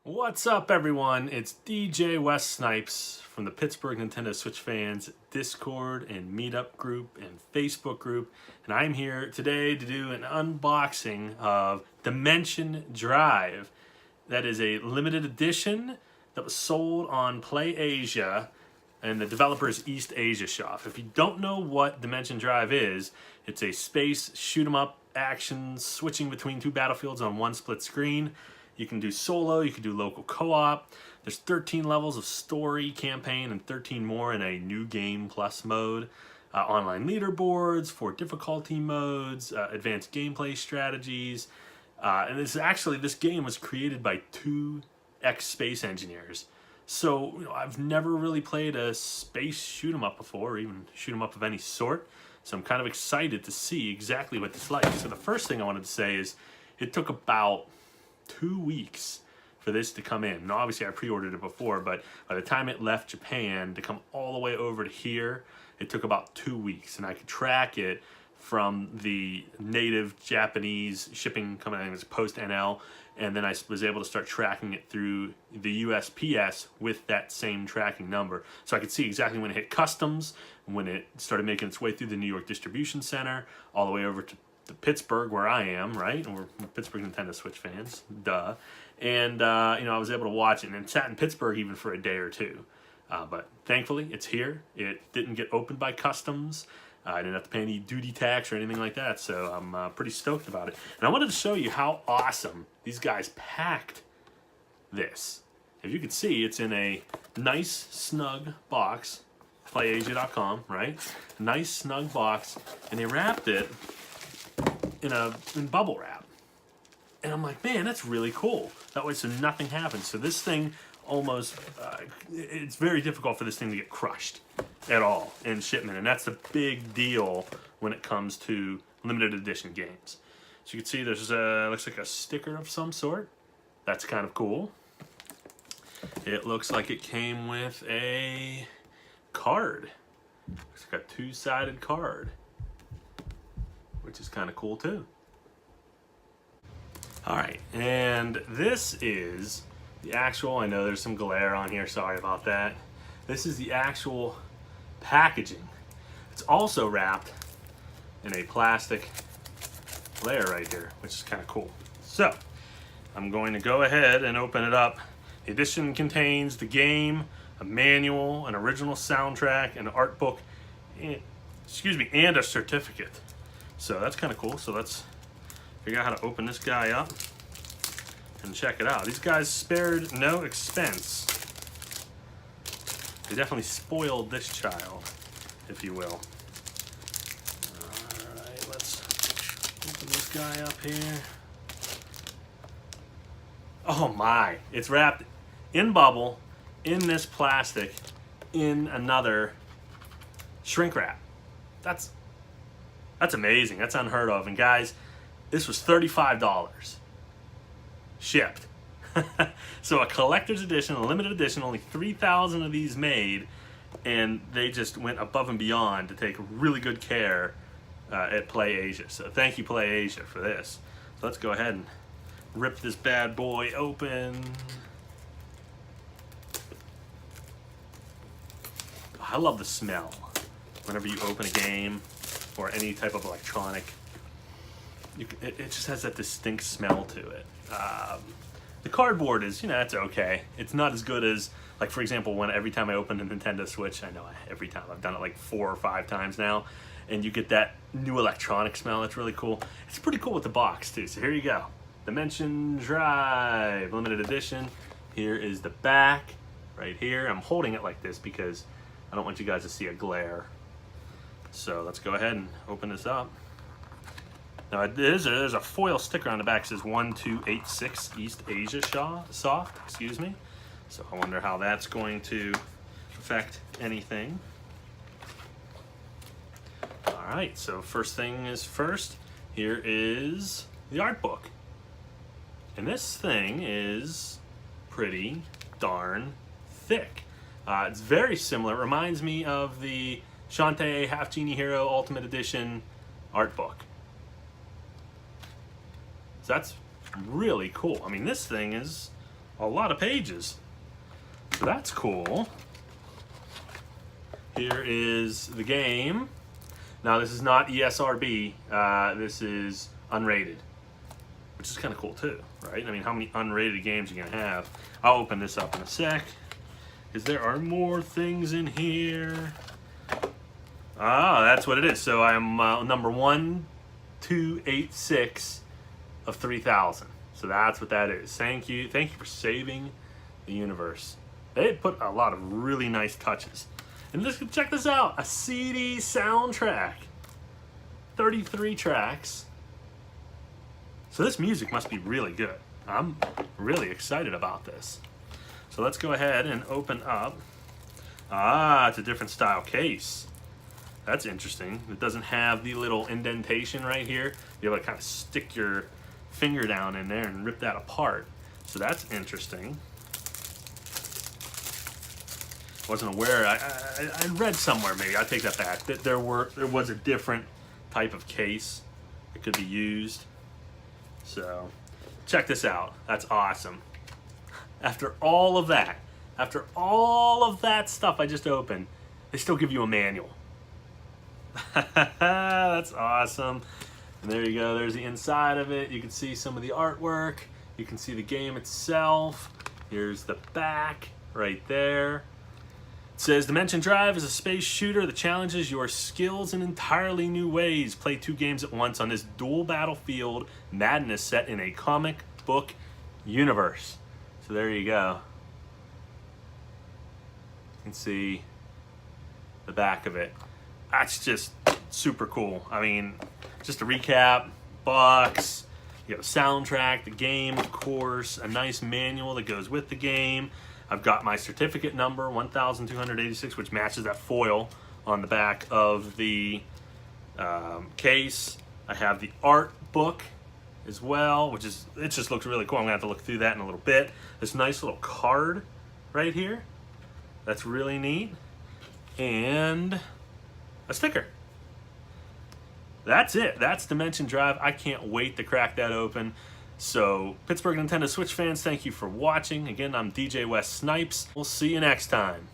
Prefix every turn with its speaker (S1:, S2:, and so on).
S1: What's up, everyone? It's DJWesSnipes from the Pittsburgh Nintendo Switch fans Discord and Meetup group and Facebook group, and I'm here today to do an unboxing of Dimension Drive. That is a limited edition that was sold on PlayAsia, and the developer's East Asia shop. If you don't know what Dimension Drive is, it's a space shoot-'em-up action switching between two battlefields on one split screen. You can do solo, you can do local co-op. There's 13 levels of story, campaign, and 13 more in a new game plus mode. Online leaderboards, 4 difficulty modes, advanced gameplay strategies. And this game was created by 2 ex-space engineers. So, I've never really played a space shoot-'em-up before, or even shoot-'em-up of any sort. So I'm kind of excited to see exactly what this is like. So the first thing I wanted to say is it took about 2 weeks for this to come in. Now, obviously I pre-ordered it before, but by the time it left Japan to come all the way over to here, it took about 2 weeks, and I could track it from the native Japanese shipping company, as post NL, and then I was able to start tracking it through the USPS with that same tracking number. So I could see exactly when it hit customs, when it started making its way through the New York distribution center, all the way over to Pittsburgh, where I am, right? And we're Pittsburgh Nintendo Switch fans, duh. And I was able to watch it, and it sat in Pittsburgh even for a day or two. But thankfully, it's here. It didn't get opened by customs. I didn't have to pay any duty tax or anything like that, so I'm pretty stoked about it. And I wanted to show you how awesome these guys packed this. If you can see, it's in a nice, snug box. PlayAsia.com, right? Nice, snug box, and they wrapped it in bubble wrap. And I'm like, man, that's really cool. That way, so nothing happens. So this thing almost, it's very difficult for this thing to get crushed at all in shipment. And that's the big deal when it comes to limited edition games. So you can see there's looks like a sticker of some sort. That's kind of cool. It looks like it came with a card. Looks like a 2-sided card, which is kind of cool too. All right, and this is the actual, I know there's some glare on here, sorry about that. This is the actual packaging. It's also wrapped in a plastic layer right here, which is kind of cool. So, I'm going to go ahead and open it up. The edition contains the game, a manual, an original soundtrack, an art book, and a certificate. So that's kind of cool. So let's figure out how to open this guy up and check it out. These guys spared no expense. They definitely spoiled this child, if you will. All right, let's open this guy up here. Oh my, it's wrapped in bubble, in this plastic, in another shrink wrap. That's amazing. That's unheard of. And guys, this was $35 shipped. So a collector's edition, a limited edition, only 3,000 of these made, and they just went above and beyond to take really good care at PlayAsia. So thank you, PlayAsia, for this. So let's go ahead and rip this bad boy open. I love the smell whenever you open a game or any type of electronic. It just has that distinct smell to it. The cardboard is, it's okay. It's not as good as, like, for example, every time I open a Nintendo Switch, I know every time, I've done it like 4 or 5 times now, and you get that new electronic smell. It's really cool. It's pretty cool with the box too. So here you go. Dimension Drive, limited edition. Here is the back, right here. I'm holding it like this because I don't want you guys to see a glare. So let's go ahead and open this up. Now there's a foil sticker on the back that says 1286 East Asia soft, excuse me. So I wonder how that's going to affect anything. All right, so first thing is first, here is the art book. And this thing is pretty darn thick. It's very similar, it reminds me of the Shantae Half Genie Hero Ultimate Edition art book. So that's really cool. I mean, this thing is a lot of pages. So that's cool. Here is the game. Now this is not ESRB, this is unrated, which is kind of cool too, right? I mean, how many unrated games are you gonna have? I'll open this up in a sec, because there are more things in here. Ah, that's what it is. So I'm number 1286 of 3,000. So that's what that is. Thank you for saving the universe. They put a lot of really nice touches. And check this out, a CD soundtrack. 33 tracks. So this music must be really good. I'm really excited about this. So let's go ahead and open up. Ah, it's a different style case. That's interesting. It doesn't have the little indentation right here. You're able to kind of stick your finger down in there and rip that apart. So that's interesting. Wasn't aware. I read somewhere, maybe I take that back, that there was a different type of case that could be used. So check this out. That's awesome. After all of that stuff I just opened, they still give you a manual. That's awesome. And there you go. There's the inside of it. You can see some of the artwork. You can see the game itself. Here's the back right there. It says, Dimension Drive is a space shooter that challenges your skills in entirely new ways. Play 2 games at once on this dual battlefield madness set in a comic book universe. So there you go. You can see the back of it. That's just super cool. I mean, just a recap, box, you have a soundtrack, the game, of course, a nice manual that goes with the game. I've got my certificate number, 1286, which matches that foil on the back of the case. I have the art book as well, it just looks really cool. I'm gonna have to look through that in a little bit. This nice little card right here. That's really neat. And a sticker. That's it. That's Dimension Drive. I can't wait to crack that open. So, Pittsburgh Nintendo Switch fans, thank you for watching. Again, I'm DJWesSnipes. We'll see you next time.